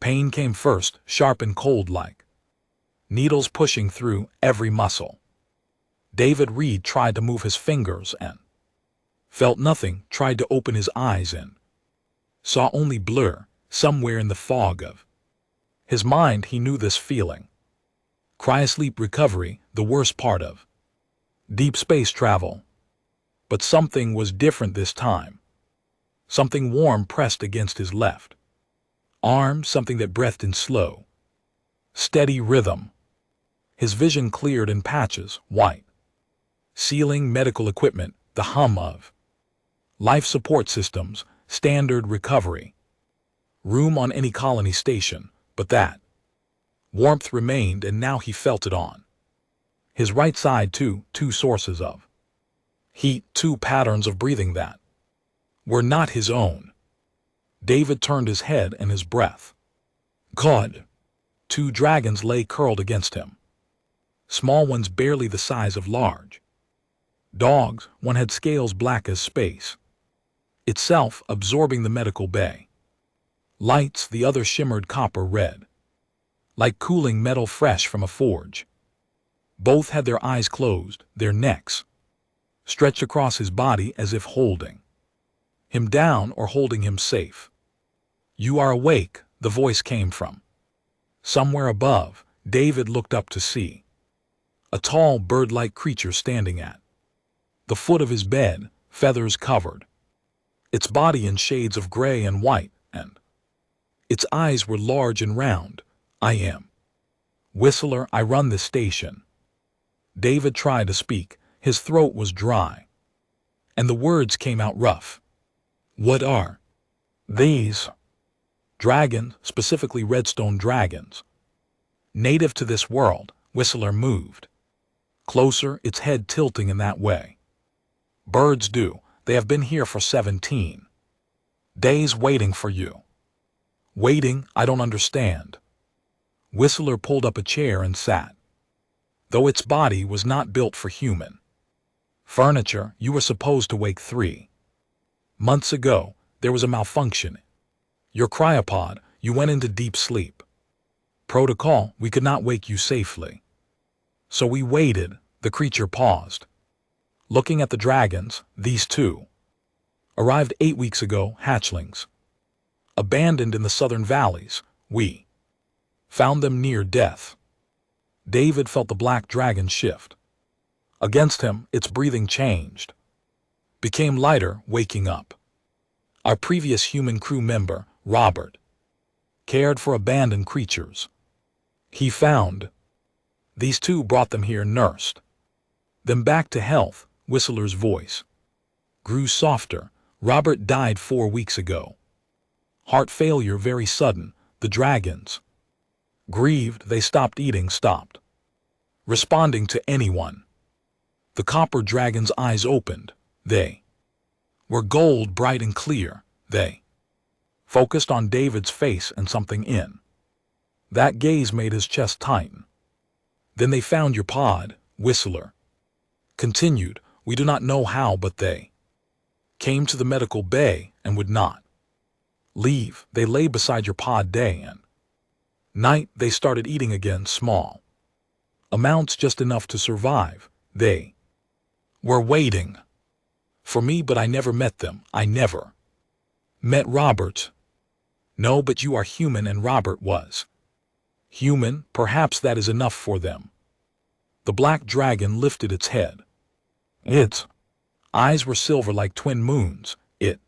Pain came first, sharp and cold-like. Needles pushing through every muscle. David Reed tried to move his fingers and felt nothing, tried to open his eyes and saw only blur, somewhere in the fog of his mind. He knew this feeling. Cryosleep recovery, the worst part of deep space travel. But something was different this time. Something warm pressed against his left arm, something that breathed in slow, steady rhythm. His vision cleared in patches, white ceiling, medical equipment, the hum of life support systems, standard recovery room on any colony station. But that warmth remained, and now he felt it on his right side too. Two sources of heat, two patterns of breathing that were not his own. David turned his head and his breath caught. Two dragons lay curled against him. Small ones barely the size of large dogs. One had scales black as space itself, absorbing the medical bay lights. The other shimmered copper red, like cooling metal fresh from a forge. Both had their eyes closed, their necks stretched across his body as if holding him down or holding him safe. "You are awake," the voice came from somewhere above. David looked up to see a tall bird-like creature standing at the foot of his bed, feathers covered its body in shades of gray and white, and its eyes were large and round. "I am Whistler. I run this station." David tried to speak. His throat was dry, and the words came out rough. "What are these?" "Dragons, specifically redstone dragons. Native to this world." Whistler moved closer, its head tilting in that way birds do. "They have been here for 17 days waiting for you." "Waiting? I don't understand." Whistler pulled up a chair and sat. Though its body was not built for human furniture, "You were supposed to wake 3 months ago. There was a malfunction. Your cryopod, you went into deep sleep. Protocol, we could not wake you safely. So we waited." The creature paused, looking at the dragons. "These two arrived 8 weeks ago, hatchlings, abandoned in the southern valleys. We found them near death." David felt the black dragon shift against him. Its breathing changed, became lighter, waking up. "Our previous human crew member, Robert, cared for abandoned creatures. He found these two, brought them here, nursed them back to health." Whistler's voice grew softer. "Robert died 4 weeks ago. Heart failure, very sudden." The dragons grieved. They stopped eating, stopped responding to anyone. The copper dragon's eyes opened. They were gold, bright and clear. They focused on David's face, and something in that gaze made his chest tighten. "Then they found your pod," Whistler continued. "We do not know how, but they came to the medical bay and would not leave. They lay beside your pod day and night. They started eating again, small amounts, just enough to survive. They were waiting for me, but I never met them. I never met Robert." "No, but you are human, and Robert was human. Perhaps that is enough for them." The black dragon lifted its head. Its eyes were silver like twin moons. It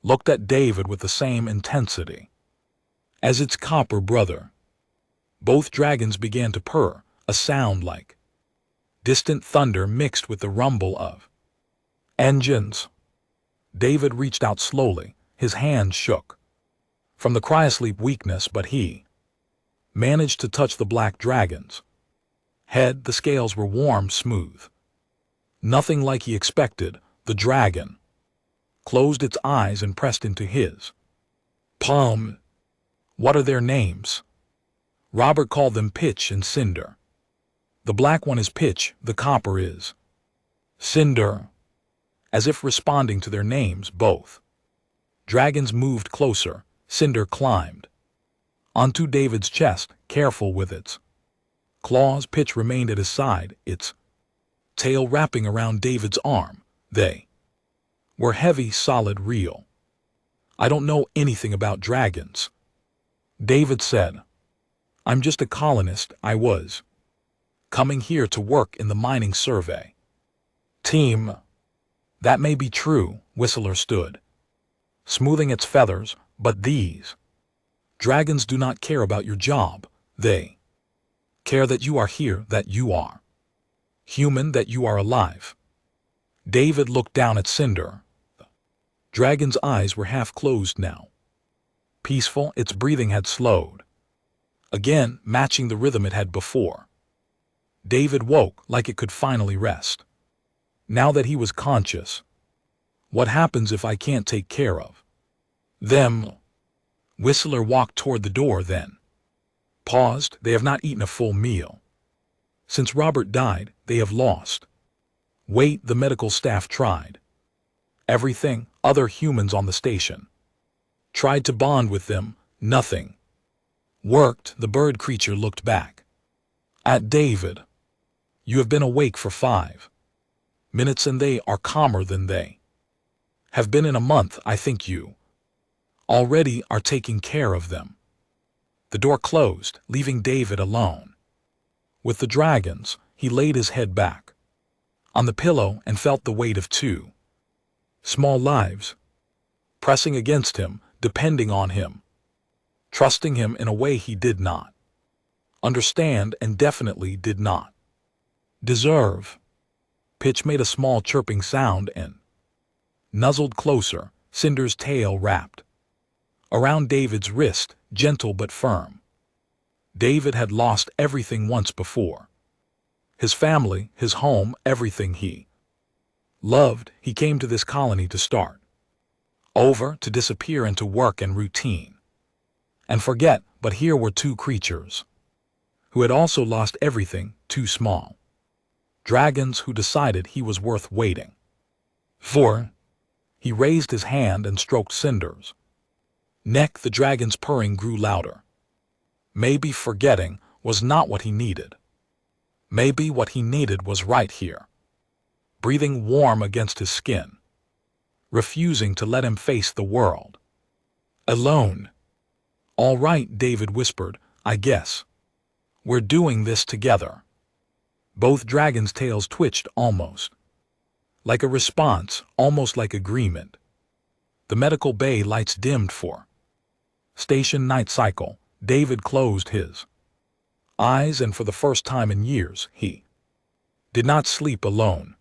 looked at David with the same intensity as its copper brother. Both dragons began to purr, a sound like distant thunder mixed with the rumble of engines. David reached out slowly. His hand shook from the cryosleep weakness, but he managed to touch the black dragon's head. The scales were warm, smooth. Nothing like he expected. The dragon closed its eyes and pressed into his palm. "What are their names?" Robert called them Pitch and Cinder. "The black one is Pitch, the copper is Cinder." As if responding to their names, both dragons moved closer. Cinder climbed onto David's chest, careful with its claws. Pitch remained at his side, its tail wrapping around David's arm. They were heavy, solid, real. "I don't know anything about dragons," David said. "I'm just a colonist. I was coming here to work in the mining survey team." "That may be true," Whistler stood, smoothing its feathers, "but these dragons do not care about your job. They care that you are here, that you are human, that you are alive." David looked down at Cinder. The dragon's eyes were half closed now. Peaceful, its breathing had slowed, again matching the rhythm it had before. David woke like it could finally rest. Now that he was conscious, what happens if I can't take care of them? Whistler walked toward the door, then paused. "They have not eaten a full meal. Since Robert died, they have lost weight." The medical staff tried everything. Other humans on the station tried to bond with them. Nothing worked. The bird creature looked back at David. "You have been awake for 5 minutes and they are calmer than they have been in a month. I think you already are taking care of them." The door closed, leaving David alone with the dragons. He laid his head back on the pillow and felt the weight of 2 small lives pressing against him, depending on him, trusting him in a way he did not understand and definitely did not deserve. Pitch made a small chirping sound and nuzzled closer, Cinder's tail wrapped around David's wrist, gentle but firm. David had lost everything once before. His family, his home, everything he loved. He came to this colony to start over, to disappear into work and routine and forget. But here were 2 creatures who had also lost everything, 2 small dragons who decided he was worth waiting for. He raised his hand and stroked Cinder's neck. The dragon's purring grew louder. Maybe forgetting was not what he needed. Maybe what he needed was right here, breathing warm against his skin, refusing to let him face the world alone. "All right," David whispered, "I guess we're doing this together." Both dragons' tails twitched, almost like a response, almost like agreement. The medical bay lights dimmed for station night cycle. David closed his eyes, and for the first time in years, he did not sleep alone.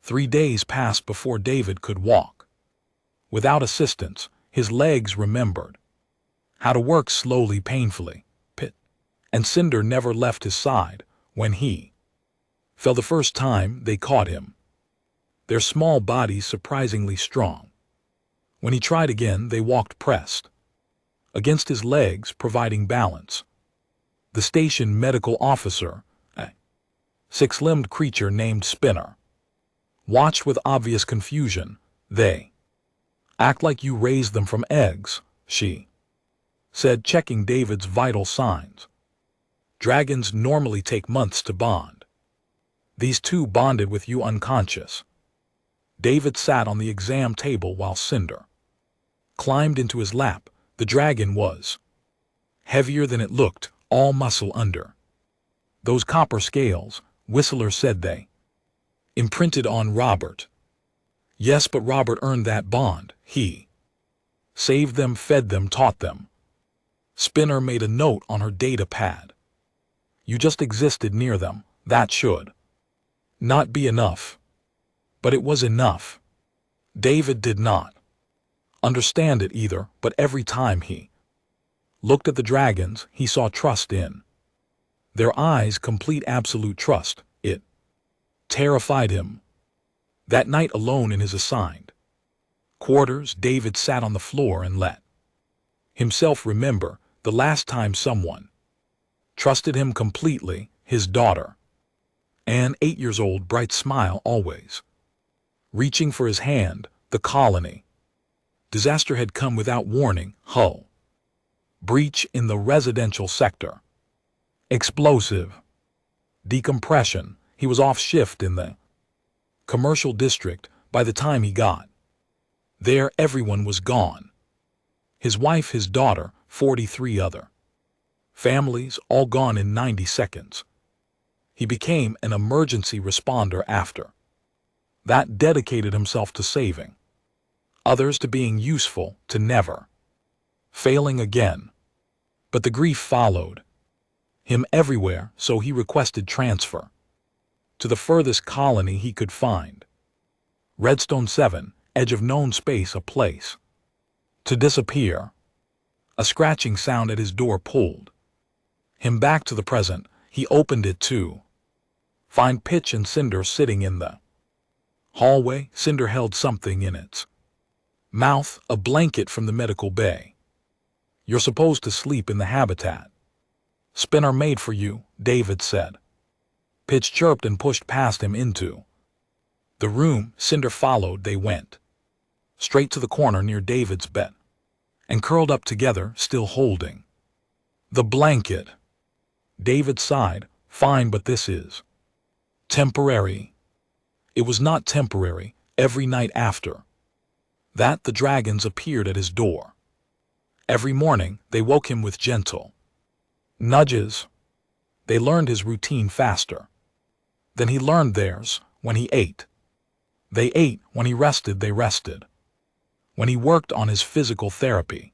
3 days passed before David could walk without assistance. His legs remembered how to work slowly, painfully. Pit and Cinder never left his side. When he fell the first time, they caught him, their small bodies surprisingly strong. When he tried again, they walked pressed against his legs, providing balance. The station medical officer, a 6-limbed creature named Spinner, watched with obvious confusion. "They act like you raised them from eggs," she said, checking David's vital signs. "Dragons normally take months to bond. These 2 bonded with you unconscious." David sat on the exam table while Cinder climbed into his lap. The dragon was heavier than it looked, all muscle under those copper scales. Whistler said they imprinted on Robert. "Yes, but Robert earned that bond. He saved them, fed them, taught them." Spinner made a note on her data pad. "You just existed near them. That should not be enough." But it was enough. David did not understand it either, but every time he looked at the dragons, he saw trust in their eyes, complete, absolute trust. It terrified him. That night, alone in his assigned quarters, David sat on the floor and let himself remember the last time someone trusted him completely. His daughter, Anne, 8 years old, bright smile always reaching for his hand. The colony disaster had come without warning. Hull Breach in the residential sector. Explosive. Decompression. He was off shift in the commercial district by the time he got there. Everyone was gone. His wife, his daughter, 43 other families, all gone in 90 seconds. He became an emergency responder after that, dedicated himself to saving others, to being useful, to never failing again. But the grief followed him everywhere, so he requested transfer to the furthest colony he could find. Redstone 7, edge of known space, a place to disappear. A scratching sound at his door pulled him back to the present. He opened it to find Pitch and Cinder sitting in the hallway. Cinder held something in its mouth, a blanket from the medical bay. "You're supposed to sleep in the habitat Spinner made for you," David said. Pitch chirped and pushed past him into the room. Cinder followed. They went straight to the corner near David's bed and curled up together, still holding the blanket. David sighed. "Fine, but this is temporary." It was not temporary. Every night after that, the dragons appeared at his door. Every morning, they woke him with gentle nudges. They learned his routine faster than he learned theirs. When he ate, they ate. When he rested, they rested. When he worked on his physical therapy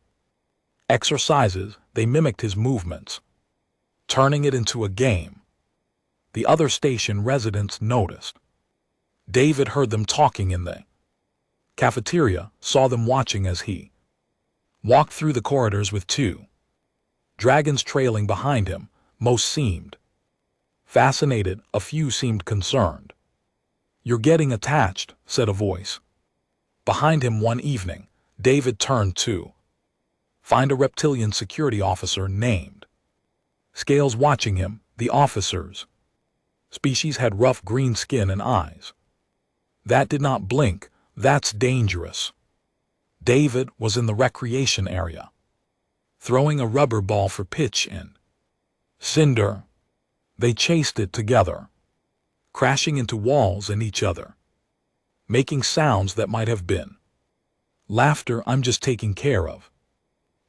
exercises, they mimicked his movements, turning it into a game. The other station residents noticed. David heard them talking in the cafeteria, saw them watching as he walked through the corridors with two dragons trailing behind him. Most seemed fascinated, a few seemed concerned. "You're getting attached," said a voice behind him one evening. David turned to find a reptilian security officer named Scales watching him. The officer's species had rough green skin and eyes that did not blink. "That's dangerous." David was in the recreation area, throwing a rubber ball for Pitch and Cinder. They chased it together, crashing into walls and each other, making sounds that might have been laughter. "I'm just taking care of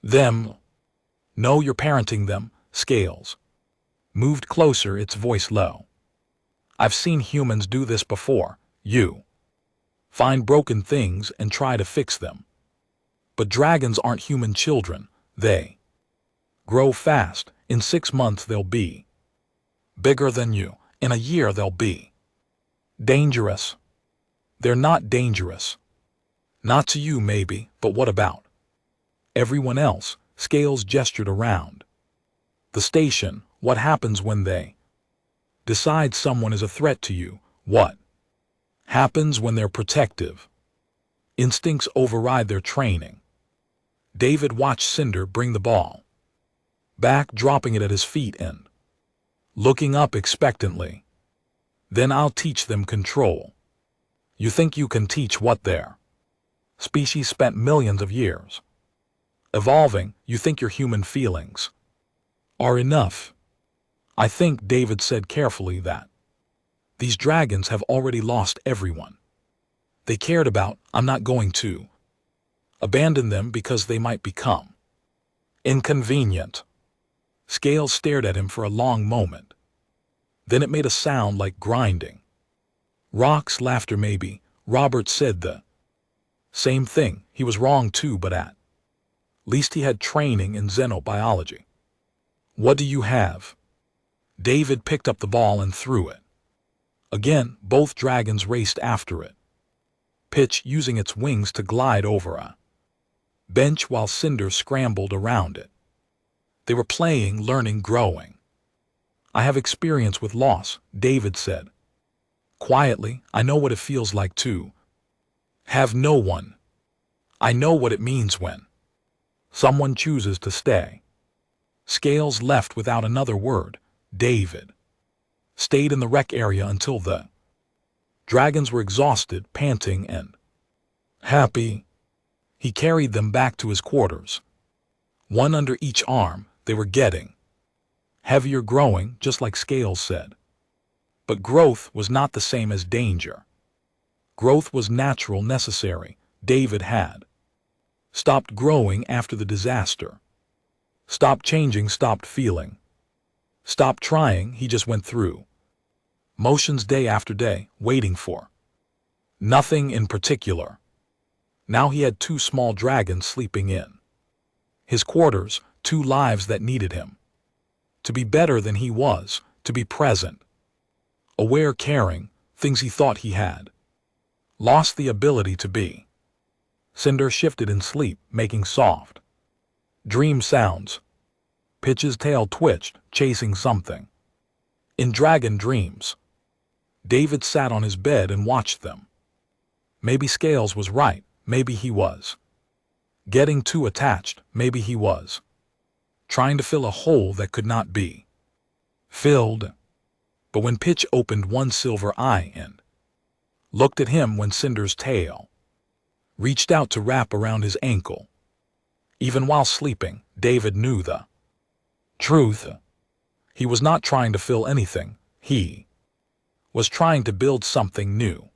them." "No, you're parenting them." Scales moved closer, its voice low. "I've seen humans do this before. You find broken things and try to fix them. But dragons aren't human children. They grow fast. In 6 months they'll be bigger than you. In a year they'll be dangerous." "They're not dangerous." "Not to you maybe, but what about everyone else?" Scales gestured around the station. "What happens when they decide someone is a threat to you? What happens when their protective instincts override their training?" David watched Cinder bring the ball back, dropping it at his feet and looking up expectantly. "Then I'll teach them control." "You think you can teach what their species spent millions of years evolving? You think your human feelings are enough?" "I think," David said carefully, "that these dragons have already lost everyone they cared about. I'm not going to abandon them because they might become inconvenient." Scales stared at him for a long moment. Then it made a sound like grinding rocks. "Laughter maybe." Robert said the same thing. He was wrong too, but at least he had training in xenobiology. "What do you have?" David picked up the ball and threw it. Again, both dragons raced after it, Pitch using its wings to glide over a bench while Cinder scrambled around it. They were playing, learning, growing. "I have experience with loss," David said quietly. "I know what it feels like to have no one. I know what it means when someone chooses to stay." Scales left without another word. David stayed in the rec area until the dragons were exhausted, panting, and happy. He carried them back to his quarters. One under each arm. They were getting heavier, growing, just like Scales said. But growth was not the same as danger. Growth was natural, necessary. David had stopped growing after the disaster. Stopped changing, stopped feeling. Stopped trying, he just went through motions day after day, waiting for nothing in particular. Now he had two small dragons sleeping in his quarters, two lives that needed him to be better than he was, to be present, aware, caring, things he thought he had lost the ability to be. Cinder shifted in sleep, making soft dream sounds. Pitch's tail twitched, chasing something. In dragon dreams, David sat on his bed and watched them. Maybe Scales was right, maybe he was getting too attached, maybe he was trying to fill a hole that could not be filled. But when Pitch opened one silver eye and looked at him, when Cinder's tail reached out to wrap around his ankle, even while sleeping, David knew the truth. He was not trying to fill anything. He was trying to build something new.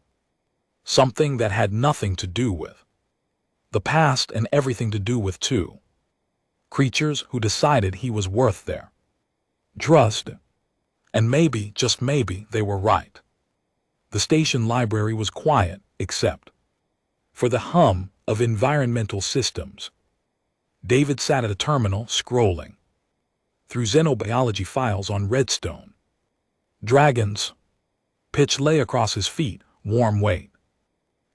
Something that had nothing to do with the past and everything to do with two creatures who decided he was worth their trust. And maybe, just maybe, they were right. The station library was quiet, except for the hum of environmental systems. David sat at a terminal, scrolling through xenobiology files on redstone. Dragons. Pitch lay across his feet, warm weight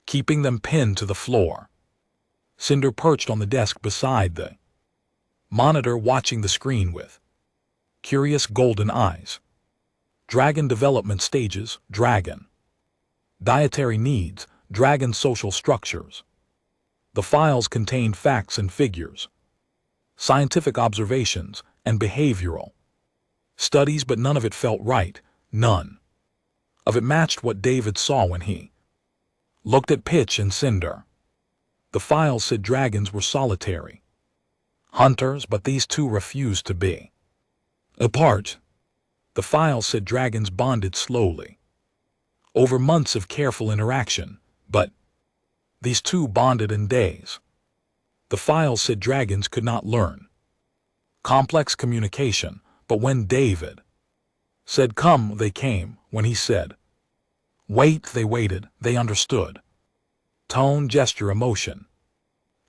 keeping them pinned to the floor. Cinder perched on the desk beside the monitor, watching the screen with curious golden eyes. Dragon development stages, dragon dietary needs, dragon social structures. The files contained facts and figures, scientific observations, and behavioral studies, but none of it felt right. None of it matched what David saw when he looked at Pitch and Cinder. The files said dragons were solitary hunters, but these two refused to be apart. The files said dragons bonded slowly over months of careful interaction, but these two bonded in days. The files said dragons could not learn complex communication, but when David said come, they came. When he said wait, they waited. They understood tone, gesture, emotion.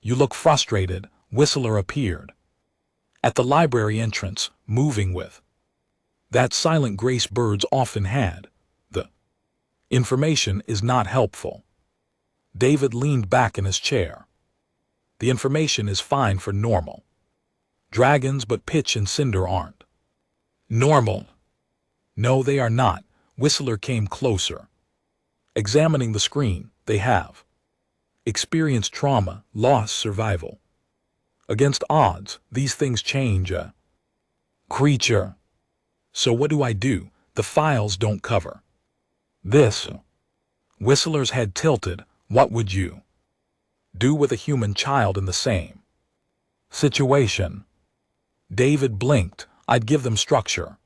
You look frustrated. Whistler appeared at the library entrance, moving with that silent grace birds often had. The information is not helpful. David leaned back in his chair. The information is fine for normal dragons, but Pitch and Cinder aren't normal. No, they are not. Whistler came closer, examining the screen. They have experienced trauma, loss, survival. Against odds, these things change a creature. So what do I do? The files don't cover this. Whistler's head tilted. What would you do with a human child in the same situation? David blinked. I'd give them structure,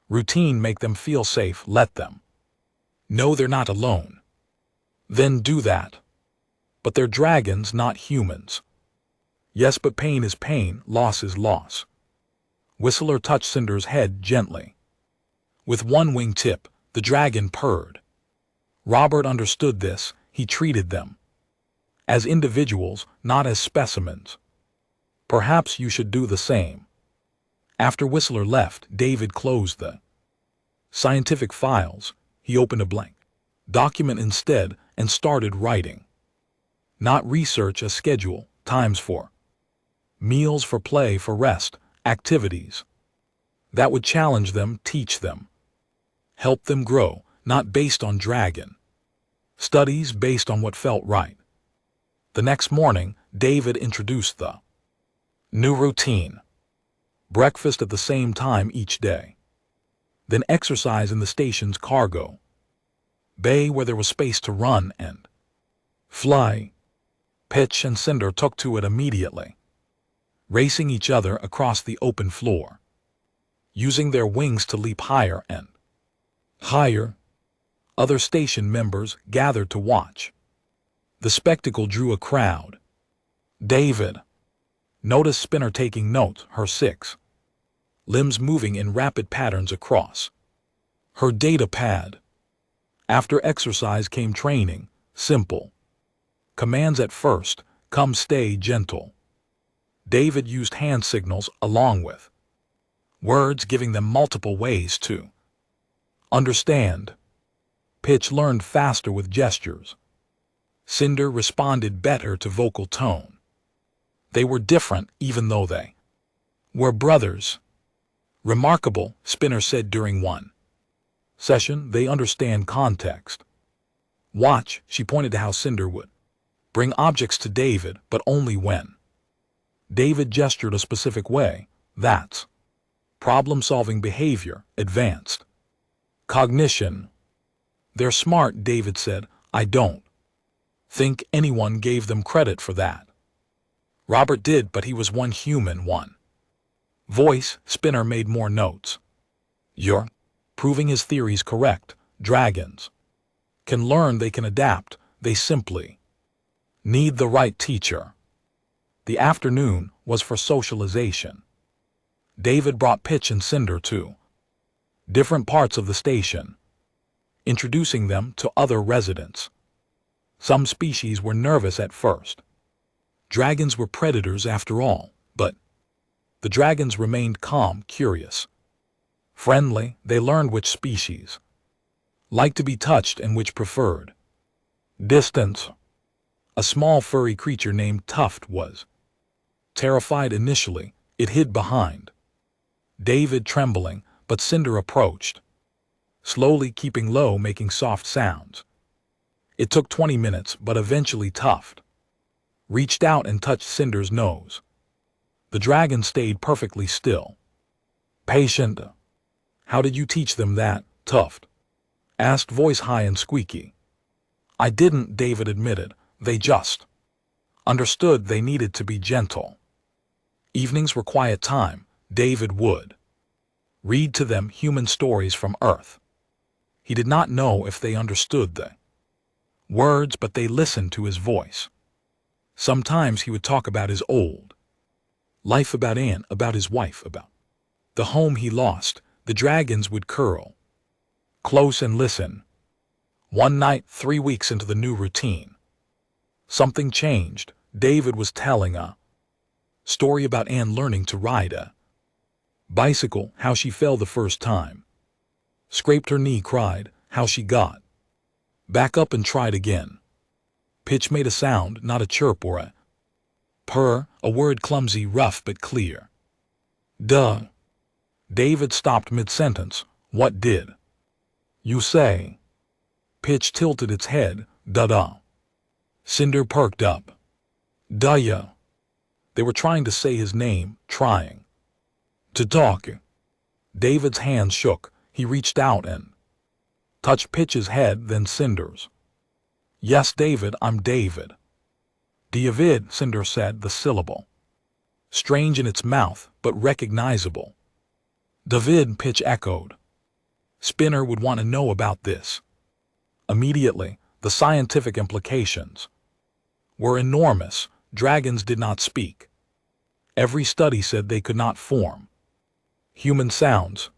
routine, make them feel safe, let them know they're not alone. Then do that. But they're dragons, not humans. Yes, but pain is pain, loss is loss. Whistler touched Cinder's head gently. With one wing tip, the dragon purred. Robert understood this. He treated them as individuals, not as specimens. Perhaps you should do the same. After Whistler left, David closed the scientific files. He opened a blank document instead and started writing. Not research, a schedule, times for meals, for play, for rest, activities that would challenge them, teach them, help them grow, not based on dragon studies, based on what felt right. The next morning, David introduced the new routine. Breakfast at the same time each day. Then exercise in the station's cargo bay, where there was space to run and fly. Pitch and Cinder took to it immediately. racing each other across the open floor, using their wings to leap higher and higher. Other station members gathered to watch. The spectacle drew a crowd. David noticed Spinner taking notes, her 6 limbs moving in rapid patterns across her data pad. After exercise came training, simple commands at first: come, stay, gentle. David used hand signals along with words, giving them multiple ways to understand. Pitch learned faster with gestures. Cinder responded better to vocal tone. They were different even though they were brothers. Remarkable, Spinner said during one session, they understand context. Watch, she pointed to how Cinder would bring objects to David, but only when David gestured a specific way. That's problem-solving behavior, advanced cognition. They're smart, David said. I don't think anyone gave them credit for that. Robert did, but he was one human, one voice. Spinner made more notes. You're proving his theories correct. Dragons can learn, they can adapt, they simply need the right teacher. The afternoon was for socialization. David brought Pitch and Cinder to different parts of the station, introducing them to other residents. Some species were nervous at first. Dragons were predators after all, but the dragons remained calm, curious, friendly. They learned which species liked to be touched and which preferred distance. A small furry creature named Tuft was terrified initially. It hid behind David, trembling, but Cinder approached, slowly, keeping low, making soft sounds. It took 20 minutes, but eventually Tuft reached out and touched Cinder's nose. The dragon stayed perfectly still. Patient. How did you teach them that, Tuft asked, voice high and squeaky. I didn't, David admitted. They just understood they needed to be gentle. Evenings were quiet time. David would read to them human stories from Earth. He did not know if they understood the words, but they listened to his voice. Sometimes he would talk about his old life, about Anne, about his wife, about the home he lost. The dragons would curl close and listen. One night, 3 weeks into the new routine, something changed. David was telling a story about Anne learning to ride a bicycle, how she fell the first time, scraped her knee, cried, how she got back up and tried again. Pitch made a sound, not a chirp or a purr, a word clumsy, rough but clear. Duh. David stopped mid-sentence. What did you say? Pitch tilted its head. Da-da. Cinder perked up. Duh-ya. They were trying to say his name, trying to talk. David's hands shook. He reached out and touched Pitch's head, then Cinder's. Yes, David, I'm David. David, Cinder said, the syllable strange in its mouth, but recognizable. David, Pitch echoed. Spinner would want to know about this immediately. The scientific implications were enormous. Dragons did not speak. Every study said they could not form human sounds.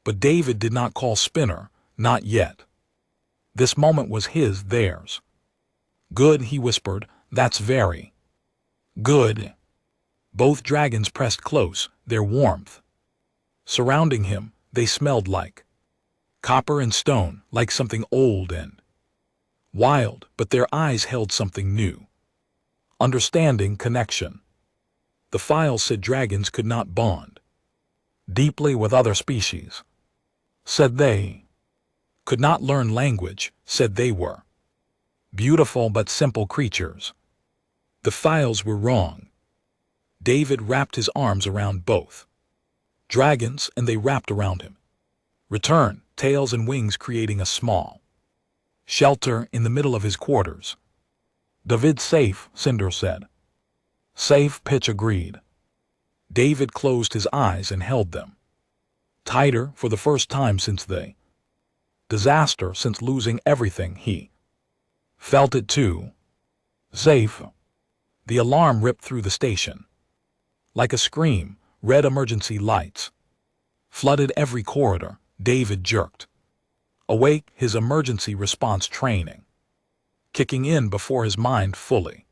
But David did not call Spinner, not yet. This moment was his, theirs. Good, he whispered, that's very good. Both dragons pressed close, their warmth surrounding him. They smelled like copper and stone, like something old and wild, but their eyes held something new. Understanding, connection. The files said dragons could not bond deeply with other species. Said they could not learn language, said they were beautiful but simple creatures. The files were wrong. David wrapped his arms around both dragons, and they wrapped around him. Return, tails and wings creating a small shelter in the middle of his quarters. David, safe, Cinder said. Safe, Pitch agreed. David closed his eyes and held them tighter for the first time since the disaster, since losing everything. He felt it too. Safe. The alarm ripped through the station. Like a scream, red emergency lights flooded every corridor. David jerked awake, his emergency response training kicking in before his mind fully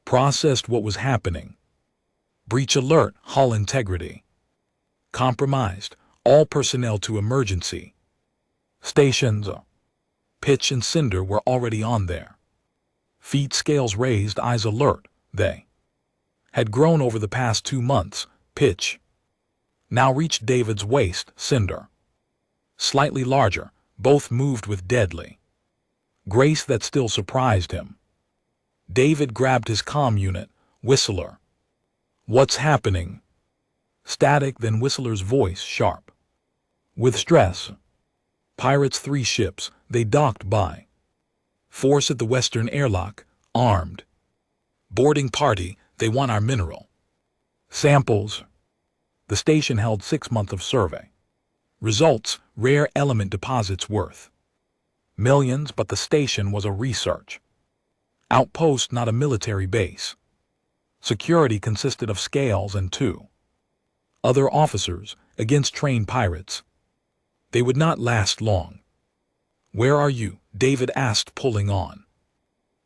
processed what was happening. Breach alert, hull integrity compromised, all personnel to emergency stations. Pitch and Cinder were already on there. Feet scales raised, eyes alert. They had grown over the past 2 months. Pitch now reached David's waist, Cinder slightly larger. Both moved with deadly grace that still surprised him. David grabbed his comm unit. Whistler. What's happening? Static, then Whistler's voice sharp with stress. Pirates 3 ships. They docked by force at the western airlock, armed. Boarding party. They want our mineral samples. The station held 6 months of survey results, rare element deposits worth millions, but the station was a research outpost, not a military base. Security consisted of Scales and 2 other officers against trained pirates. They would not last long. Where are you? David asked, pulling on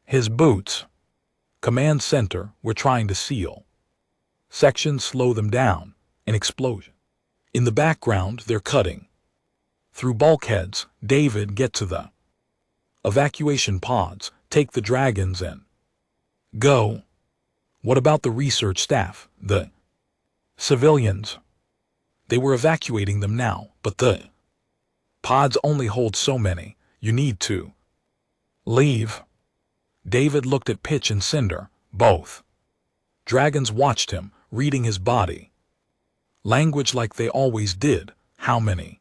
his boots. Command center. We're trying to seal sections, slow them down. An explosion. In the background, they're cutting through bulkheads. David, get to the evacuation pods. Take the dragons and go. What about the research staff? The civilians? They were evacuating them now, but the pods only hold so many. You need to leave. David looked at Pitch and Cinder. Both dragons watched him, reading his body language like they always did. How many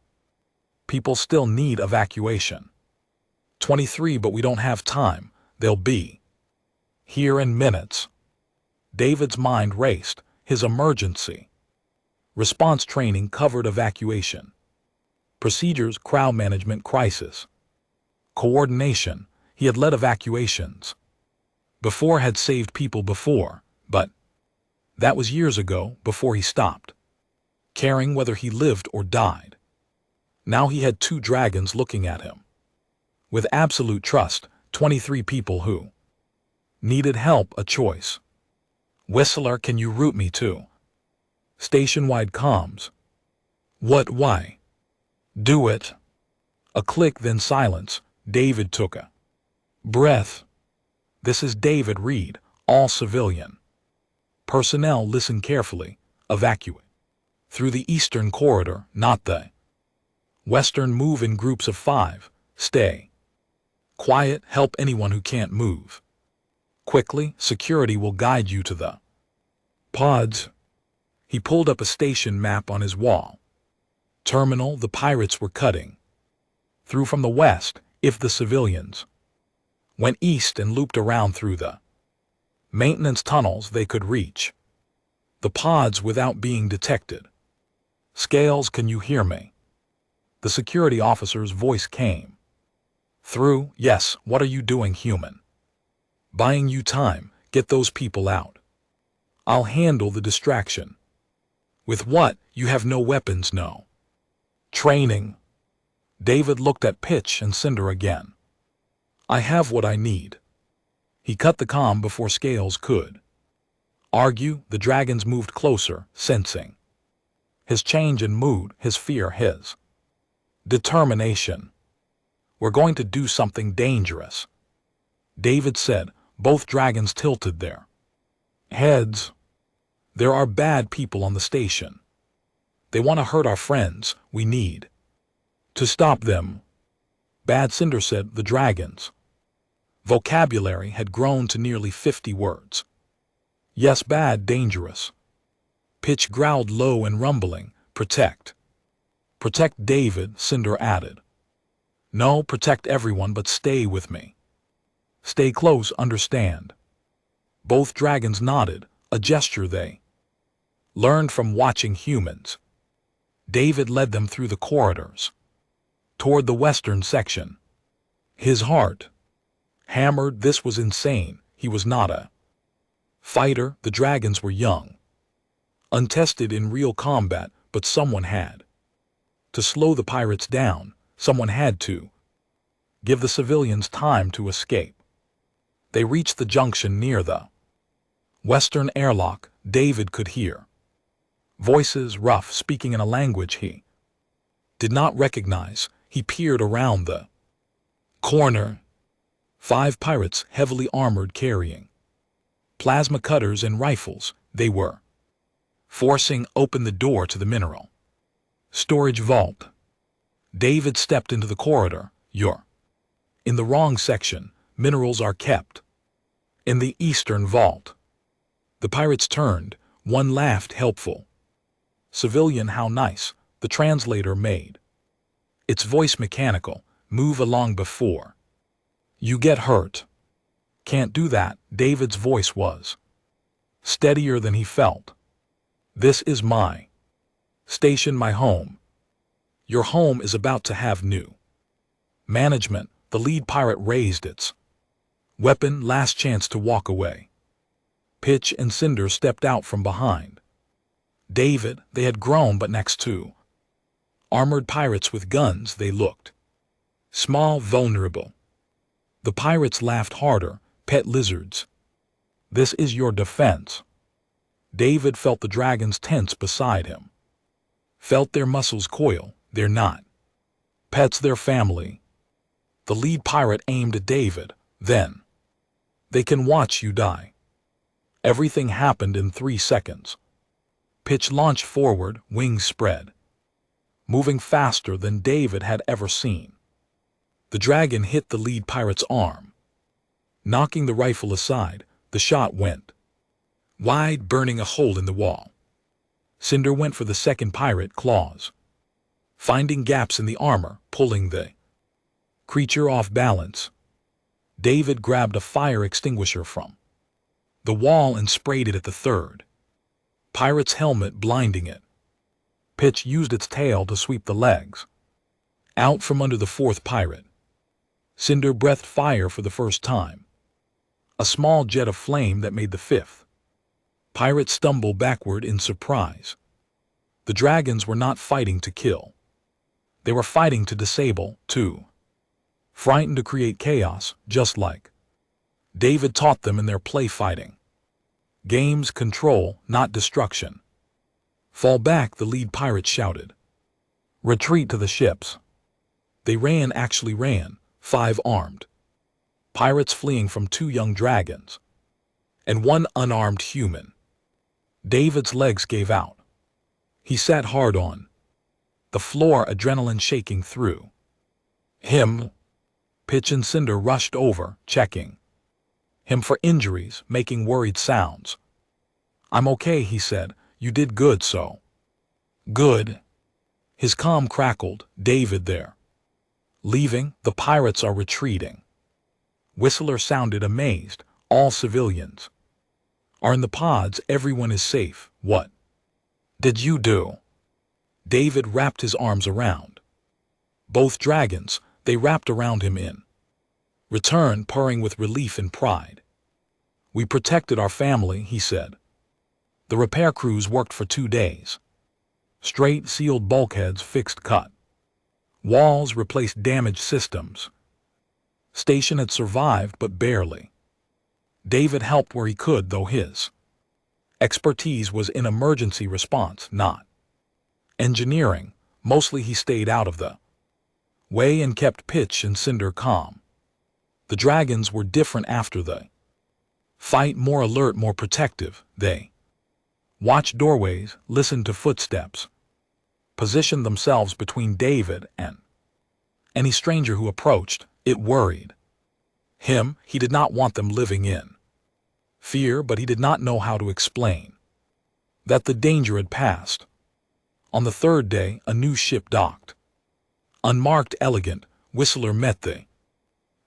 people still need evacuation? 23, but we don't have time. They'll be here in minutes. David's mind raced. His emergency response training covered evacuation procedures, crowd management, crisis coordination. He had led evacuations before, had saved people before, but that was years ago, before he stopped caring whether he lived or died. Now he had 2 dragons looking at him with absolute trust. 23 people who needed help, a choice. Whistler, can you route me to station-wide comms? What? Why? Do it. A click, then silence. David took a breath. This is David Reed. All civilian personnel, listen carefully. Evacuate through the eastern corridor, not the western. Move in groups of 5. Stay quiet. Help anyone who can't move quickly. Security will guide you to the pods. He pulled up a station map on his wall. Terminal. The pirates were cutting through from the west. If the civilians went east and looped around through the maintenance tunnels, they could reach the pods without being detected. Scales, can you hear me? The security officer's voice came through. Yes. What are you doing, human? Buying you time. Get those people out. I'll handle the distraction. With what? You have no weapons, no training. David looked at Pitch and Cinder again. I have what I need. He cut the comm before Scales could argue. The dragons moved closer, sensing his change in mood, his fear, his determination. We're going to do something dangerous, David said. Both dragons tilted their heads. There are bad people on the station. They want to hurt our friends. We need to stop them. Bad, Cinder said. The dragons' vocabulary had grown to nearly 50 words. Yes, bad, dangerous. Pitch growled low and rumbling. Protect. Protect David, Cinder added. No, protect everyone, but stay with me. Stay close, understand? Both dragons nodded, a gesture they learned from watching humans. David led them through the corridors, toward the western section. His heart hammered. This was insane. He was not a fighter. The dragons were young, untested in real combat, but someone had to slow the pirates down. Someone had to give the civilians time to escape. They reached the junction near the western airlock. David could hear voices, rough, speaking in a language he did not recognize. He peered around the corner. 5 pirates, heavily armored, carrying plasma cutters and rifles. They were forcing open the door to the mineral storage vault. David stepped into the corridor. You're in the wrong section. Minerals are kept in the eastern vault. The pirates turned. One laughed, helpful. Civilian, how nice. The translator made its voice mechanical. Move along before you get hurt. Can't do that. David's voice was steadier than he felt. This is my station, my home. Your home is about to have new management. The lead pirate raised its weapon. Last chance to walk away. Pitch and Cinder stepped out from behind David. They had grown, but next to armored pirates with guns, they looked small, vulnerable. The pirates laughed harder. Pet lizards. This is your defense. David felt the dragons tense beside him. Felt their muscles coil. They're not pets, they're family. The lead pirate aimed at David. Then they can watch you die. Everything happened in 3 seconds. Pitch launched forward, wings spread, moving faster than David had ever seen. The dragon hit the lead pirate's arm, knocking the rifle aside. The shot went wide, burning a hole in the wall. Cinder went for the second pirate, claws finding gaps in the armor, pulling the creature off balance. David grabbed a fire extinguisher from the wall and sprayed it at the third pirate's helmet, blinding it. Pitch used its tail to sweep the legs out from under the 4th pirate. Cinder breathed fire for the first time, a small jet of flame that made the 5th pirate stumble backward in surprise. The dragons were not fighting to kill. They were fighting to disable, too frightened to create chaos, just like David taught them in their play fighting games. Control, not destruction. Fall back, the lead pirate shouted. Retreat to the ships. They ran, actually ran, 5 armed pirates fleeing from 2 young dragons and 1 unarmed human. David's legs gave out. He sat hard on the floor, adrenaline shaking through him. Pitch and Cinder rushed over, checking him for injuries, making worried sounds. I'm okay, he said. You did good, so good. His calm crackled. David, they're leaving. The pirates are retreating. Whistler sounded amazed. All civilians are in the pods. Everyone is safe. What did you do? David wrapped his arms around both dragons. They wrapped around him in return, purring with relief and pride. We protected our family, he said. The repair crews worked for 2 days. Straight, sealed bulkheads, fixed cut walls, replaced damaged systems. Station had survived, but barely. David helped where he could, though his expertise was in emergency response, not engineering. Mostly he stayed out of the way and kept Pitch and Cinder calm. The dragons were different after the fight, more alert, more protective. They watched doorways, listened to footsteps, positioned themselves between David and any stranger who approached. It worried him. He did not want them living in fear, but he did not know how to explain that the danger had passed. On the 3rd day, a new ship docked. Unmarked, elegant, Whistler met the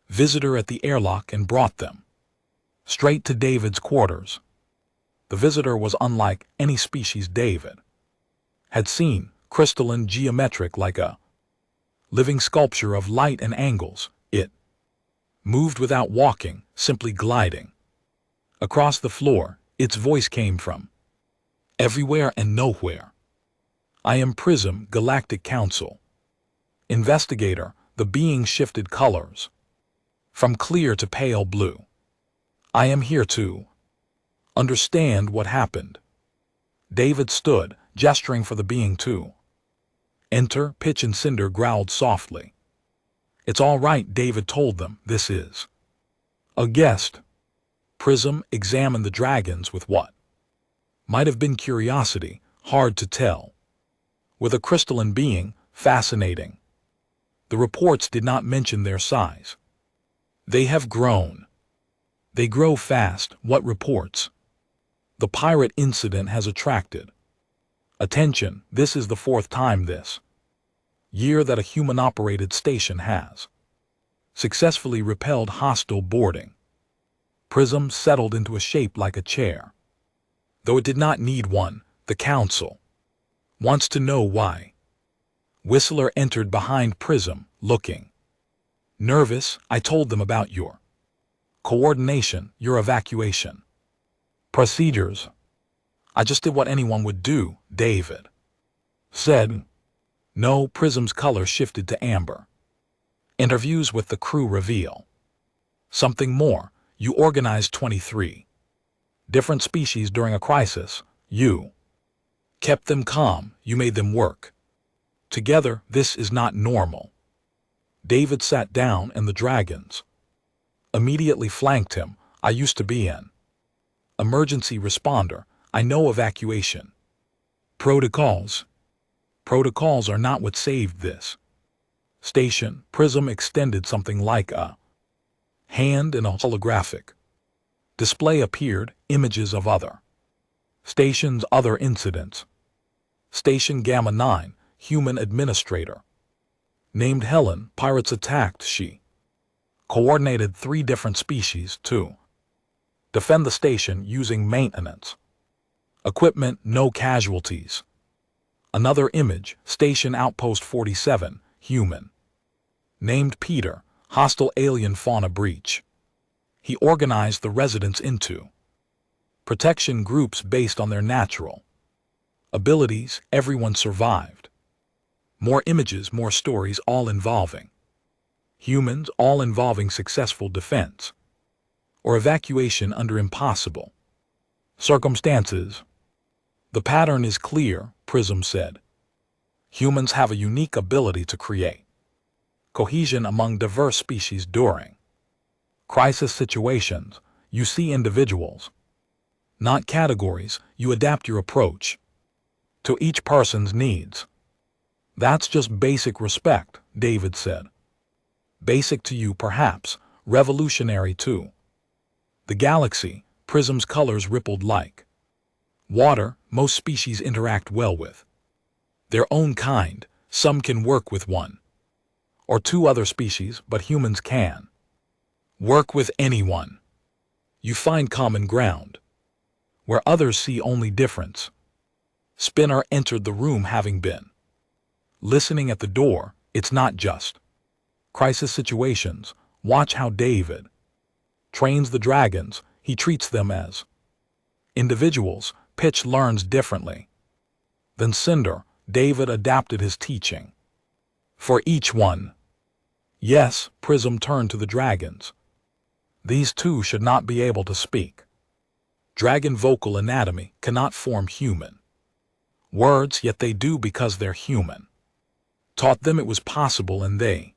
visitor at the airlock and brought them straight to David's quarters. The visitor was unlike any species David had seen, crystalline, geometric, like a living sculpture of light and angles. It moved without walking, simply gliding across the floor. Its voice came from everywhere and nowhere. I am Prism, Galactic Council. Investigator. The being shifted colors from clear to pale blue. I am here to understand what happened. David stood, gesturing for the being to enter. Pitch and Cinder growled softly. It's all right, David told them. This is a guest. Prism examined the dragons with what might have been curiosity, hard to tell. With a crystalline being, fascinating. The reports did not mention their size. They have grown. They grow fast. What reports? The pirate incident has attracted attention. This is the 4th time this year that a human-operated station has successfully repelled hostile boarding. Prism settled into a shape like a chair. Though it did not need one, the council wants to know why. Whistler entered behind Prism, looking nervous. I told them about your coordination, your evacuation procedures. I just did what anyone would do, David said. No. Prism's color shifted to amber. Interviews with the crew reveal something more. You organized 23 different species during a crisis. You kept them calm. You made them work together. This is not normal. David sat down and the dragons immediately flanked him. I used to be an emergency responder. I know evacuation protocols. Protocols are not what saved this station. Prism extended something like a hand, and a holographic display appeared. Images of other stations, other incidents. Station Gamma 9, human administrator named Helen. Pirates attacked. She coordinated 3 different species to defend the station using maintenance equipment. No casualties. Another image. Station Outpost 47, human named Peter. Hostile alien fauna breach. He organized the residents into protection groups based on their natural abilities. Everyone survived. More images, more stories, all involving humans, all involving successful defense or evacuation under impossible circumstances. The pattern is clear, Prism said. Humans have a unique ability to create cohesion among diverse species during crisis situations. You see individuals, not categories. You adapt your approach to each person's needs. That's just basic respect, David said. Basic to you, perhaps. Revolutionary to the galaxy. Prism's colors rippled like water. Most species interact well with their own kind. Some can work with 1 or 2 other species, but humans can work with anyone. You find common ground where others see only difference. Spinner entered the room, having been listening at the door. It's not just crisis situations. Watch how David trains the dragons. He treats them as individuals. Pitch learns differently than Cinder. David adapted his teaching for each one. Yes. Prism turned to the dragons. These 2 should not be able to speak. Dragon vocal anatomy cannot form human words, yet they do because they're human. Taught them it was possible and they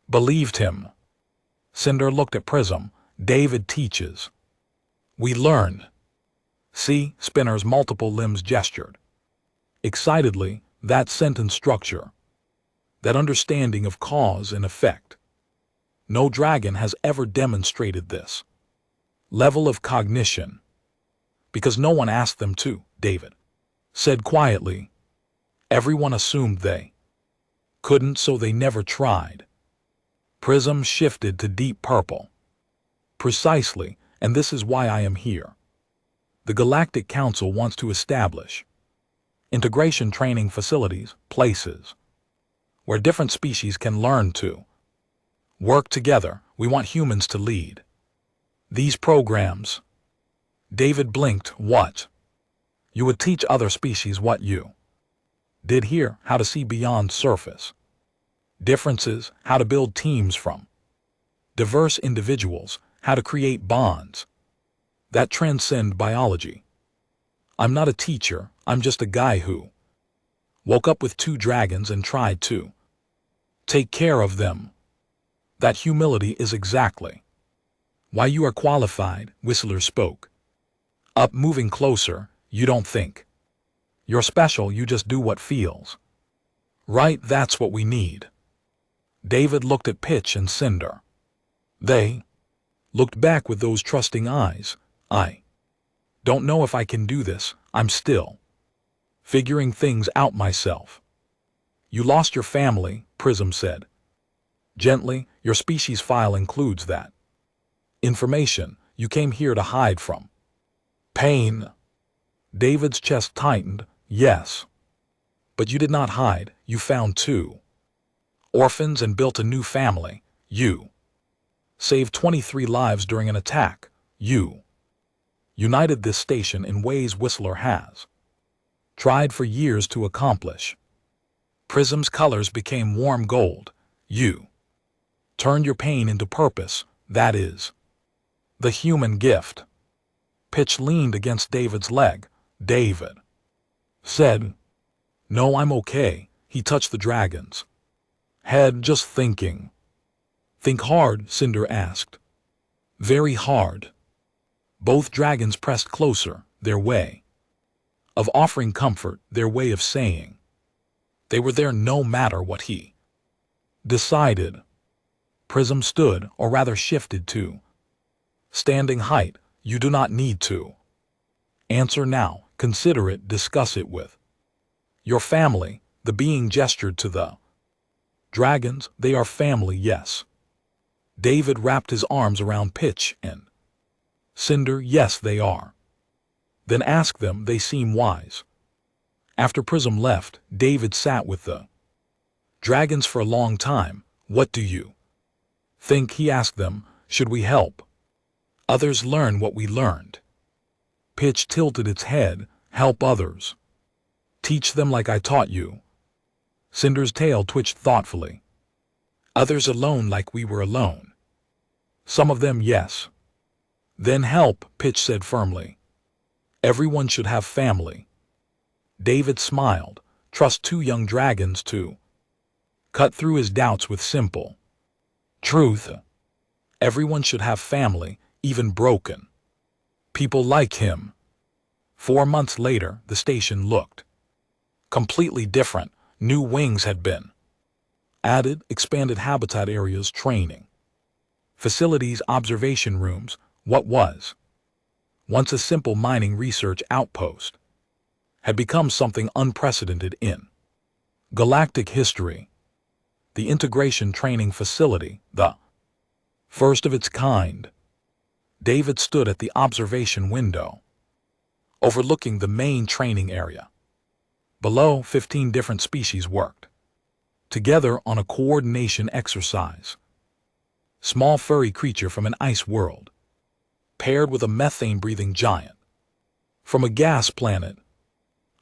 believed him. Cinder looked at Prism. David teaches. We learn. See, Spinner's multiple limbs gestured excitedly. That sentence structure. That understanding of cause and effect. No dragon has ever demonstrated this level of cognition. Because no one asked them to, David said quietly. Everyone assumed they couldn't, so they never tried. Prism shifted to deep purple. Precisely, and this is why I am here. The Galactic Council wants to establish integration training facilities, places where different species can learn to work together. We want humans to lead these programs. David blinked. What? You would teach other species what you did here, how to see beyond surface differences, how to build teams from diverse individuals, how to create bonds that transcend biology. I'm not a teacher, I'm just a guy who woke up with 2 dragons and tried to take care of them. That humility is exactly why you are qualified, Whistler spoke up, moving closer. You don't think you're special, you just do what feels right. That's what we need. David looked at Pitch and Cinder. They looked back with those trusting eyes. I don't know if I can do this, I'm still figuring things out myself. You lost your family, Prism said gently. Your species file includes that information. You came here to hide from pain. David's chest tightened. Yes. But you did not hide, you found 2 orphans and built a new family. You saved 23 lives during an attack. You united this station in ways Whistler has tried for years to accomplish. Prism's colors became warm gold. You turned your pain into purpose. That is the human gift. Pitch leaned against David's leg. David said, "No, I'm okay." He touched the dragon's head. "Just thinking." "Think hard?" Cinder asked. "Very hard." Both dragons pressed closer, their way of offering comfort, their way of saying they were there no matter what he decided. Prism stood, or rather shifted to standing height. "You do not need to answer now. Consider it, discuss it with your family." The being gestured to the dragons. "They are family, yes." David wrapped his arms around Pitch and Cinder. "Yes, they are." "Then ask them, they seem wise." After Prism left, David sat with the dragons for a long time. "What do you think?" he asked them. "Should we help others learn what we learned?" Pitch tilted its head. "Help others. Teach them like I taught you." Cinder's tail twitched thoughtfully. "Others alone like we were alone." "Some of them, yes." "Then help," Pitch said firmly. "Everyone should have family." David smiled. Trust 2 young dragons to cut through his doubts with simple truth. Everyone should have family, even broken people like him. 4 months later, the station looked completely different. New wings had been added, expanded habitat areas, training facilities, observation rooms. What was once a simple mining research outpost had become something unprecedented in galactic history. The integration training facility, the first of its kind. David stood at the observation window, overlooking the main training area. Below, 15 different species worked together on a coordination exercise. Small furry creature from an ice world, paired with a methane-breathing giant from a gas planet.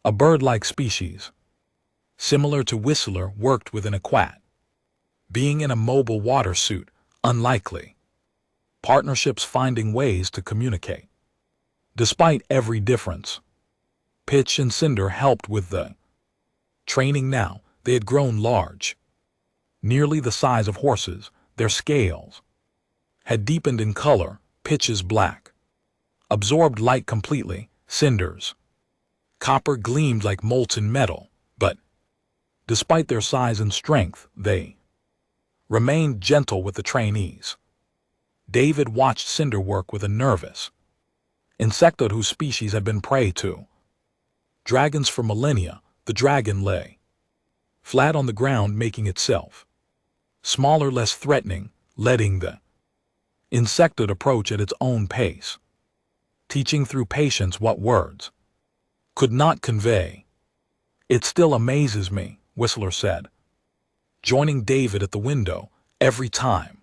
A bird-like species, similar to Whistler, worked with an aquat being in a mobile water suit. Unlikely partnerships, finding ways to communicate despite every difference. Pitch and Cinder helped with the training. Now they had grown large, nearly the size of horses. Their scales had deepened in color. Pitch's black absorbed light completely. Cinder's copper gleamed like molten metal. But despite their size and strength, they remained gentle with the trainees. David watched Cinder work with a nervous insectoid whose species had been prey to dragons for millennia. The dragon lay flat on the ground, making itself smaller, less threatening, letting the insectoid approach at its own pace. teaching through patience what words could not convey. It still amazes me, Whistler said, joining David at the window every time.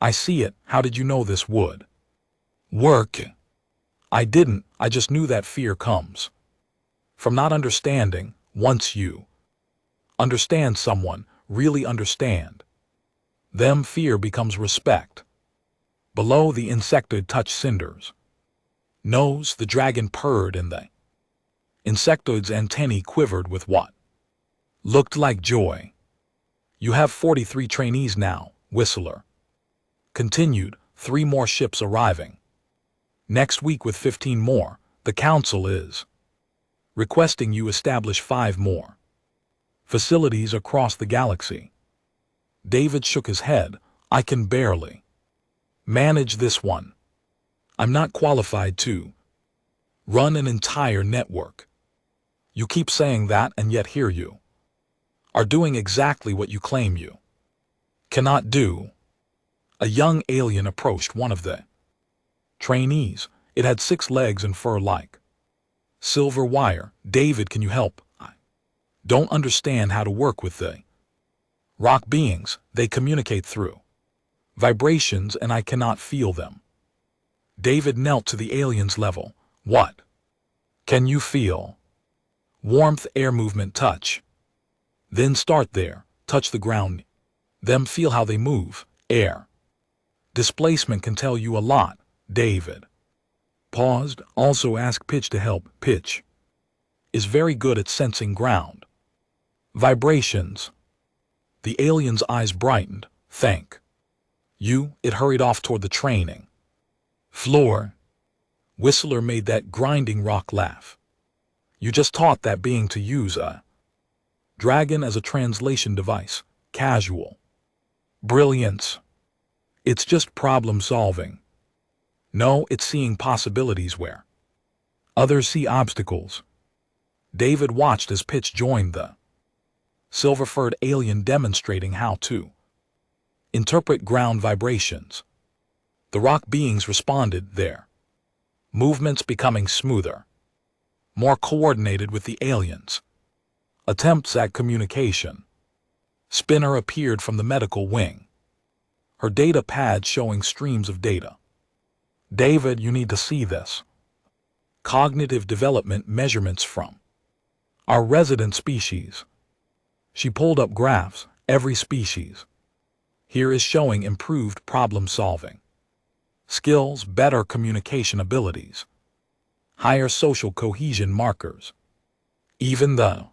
I see it. How did you know this would work? I didn't. I just knew that fear comes from not understanding. Once you understand someone, really understand them, fear becomes respect. Below, the insectoid touched cinders. Nose, the dragon purred and the insectoid's antennae quivered with what looked like joy. You have 43 trainees now, Whistler continued, 3 more ships arriving next week with 15 more. The council is requesting you establish 5 more facilities across the galaxy. David shook his head. I can barely manage this one. I'm not qualified to run an entire network. You keep saying that, and yet here you are doing exactly what you claim you cannot do. A young alien approached one of the trainees. It had 6 legs and fur like silver wire. David, can you help? I don't understand how to work with the rock beings. They communicate through vibrations and I cannot feel them. David knelt to the alien's level. What can you feel? Warmth, air movement, touch. Then start there. Touch the ground. Them feel how they move. Air displacement can tell you a lot. David paused. Also ask Pitch to help. Pitch is very good at sensing ground vibrations. The alien's eyes brightened. Thank you. It hurried off toward the training floor. Whistler made that grinding rock laugh. You just taught that being to use a dragon as a translation device. Casual brilliance. It's just problem solving. No, it's seeing possibilities where others see obstacles. David watched as Pitch joined the silver-furred alien, demonstrating how to interpret ground vibrations. The rock beings responded, their movements becoming smoother, more coordinated with the aliens' attempts at communication. Spinner appeared from the medical wing, her data pad showing streams of data. David, you need to see this. Cognitive development measurements from our resident species. She pulled up graphs. Every species here is showing improved problem-solving skills, better communication abilities, higher social cohesion markers. Even the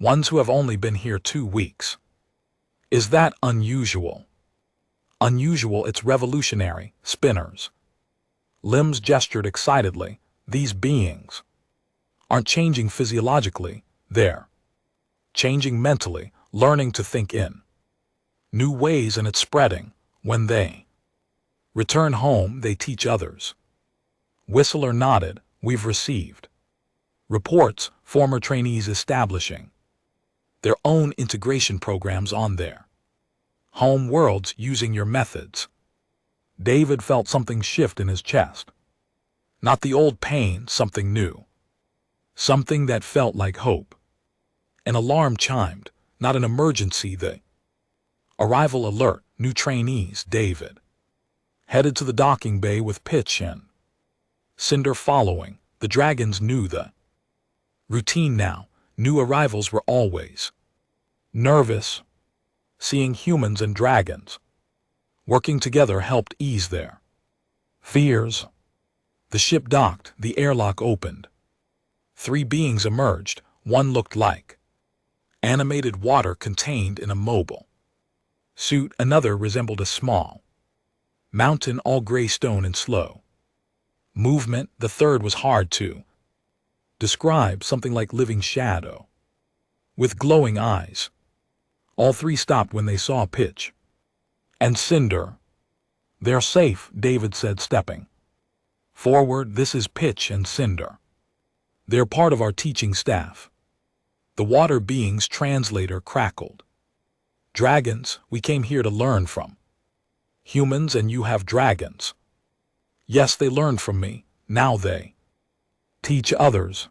ones who have only been here 2 weeks. Is that unusual? Unusual, it's revolutionary. Spinner's limbs gestured excitedly. These beings aren't changing physiologically, they're changing mentally, learning to think in new ways, and it's spreading. When they return home, they teach others. Whistler nodded. We've received reports, former trainees establishing their own integration programs on their home worlds using your methods. David felt something shift in his chest. Not the old pain, something new. Something that felt like hope. An alarm chimed, not an emergency. The arrival alert, new trainees. David headed to the docking bay with Pitch and Cinder following. The dragons knew the routine now. New arrivals were always nervous. Seeing humans and dragons working together helped ease their fears. The ship docked, the airlock opened. 3 beings emerged. One looked like animated water contained in a mobile suit. Another resembled a small mountain, all gray stone and slow movement. The third was hard to describe, something like living shadow with glowing eyes. All 3 stopped when they saw Pitch and Cinder. They're safe, David said, stepping forward. This is Pitch and Cinder. They're part of our teaching staff. The water being's translator crackled. Dragons, we came here to learn from humans, and you have dragons. Yes, they learned from me. Now they teach others.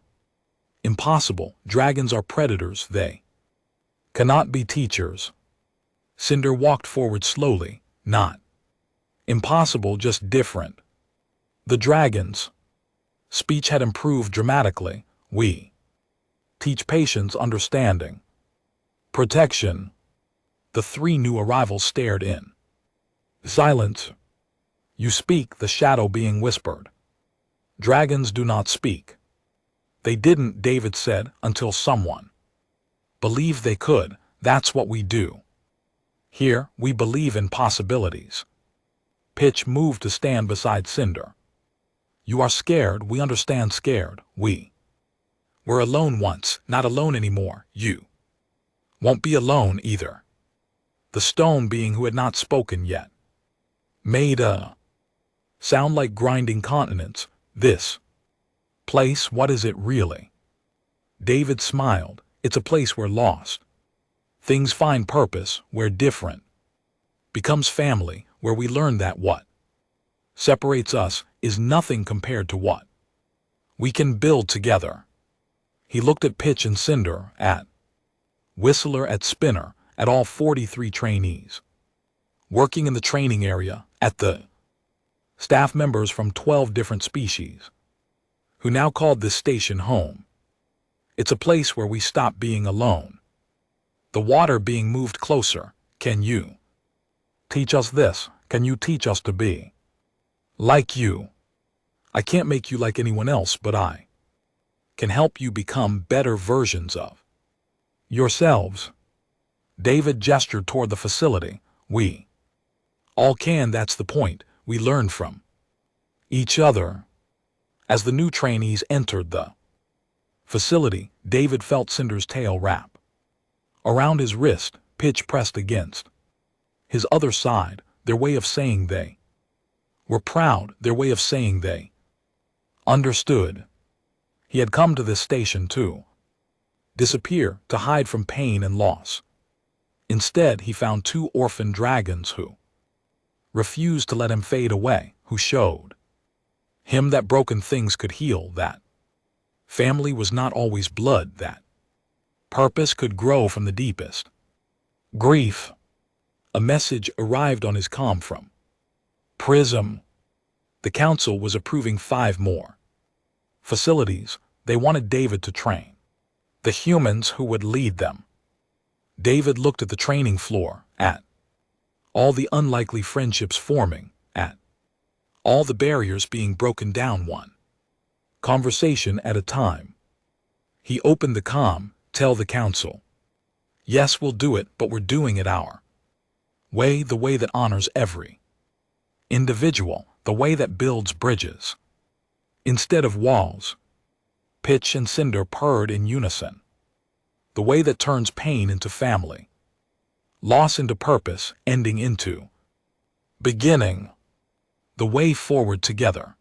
Impossible. Dragons are predators. They cannot be teachers. Cinder walked forward slowly. Not impossible, just different. The dragon's speech had improved dramatically. We teach patience, understanding, protection. The three new arrivals stared in silence. You speak, the shadow being whispered. Dragons do not speak. They didn't, David said, until someone believed they could. That's what we do. Here, we believe in possibilities. Pitch moved to stand beside Cinder. You are scared, we understand scared. We were alone once, not alone anymore. You won't be alone either. The stone being, who had not spoken yet, made a sound like grinding consonants. This place, what is it really? David smiled. It's a place where lost things find purpose, where different becomes family, where we learn that what separates us is nothing compared to what we can build together. He looked at Pitch and Cinder, at Whistler, at Spinner, at all 43 trainees working in the training area, at the staff members from 12 different species who now called this station home. It's a place where we stop being alone. The water being moved closer. Can you teach us this? Can you teach us to be like you? I can't make you like anyone else, but I can help you become better versions of yourselves. David gestured toward the facility. We all can, that's the point. We learn from each other. As the new trainees entered the facility, David felt Cinder's tail wrap around his wrist. Pitch pressed against his other side, their way of saying they were proud, their way of saying they understood. He had come to this station to disappear, to hide from pain and loss. Instead, he found two orphan dragons who refused to let him fade away, who showed him that broken things could heal, that family was not always blood, that purpose could grow from the deepest grief. A message arrived on his comm from Prism. The council was approving 5 more facilities. They wanted David to train the humans who would lead them. David looked at the training floor, at all the unlikely friendships forming, at all the barriers being broken down one conversation at a time. He opened the comm. Tell the council. Yes, we'll do it, but we're doing it our way, the way that honors every individual, the way that builds bridges instead of walls. Pitch and Cinder purred in unison. The way that turns pain into family, loss into purpose, ending into beginning. The way forward together.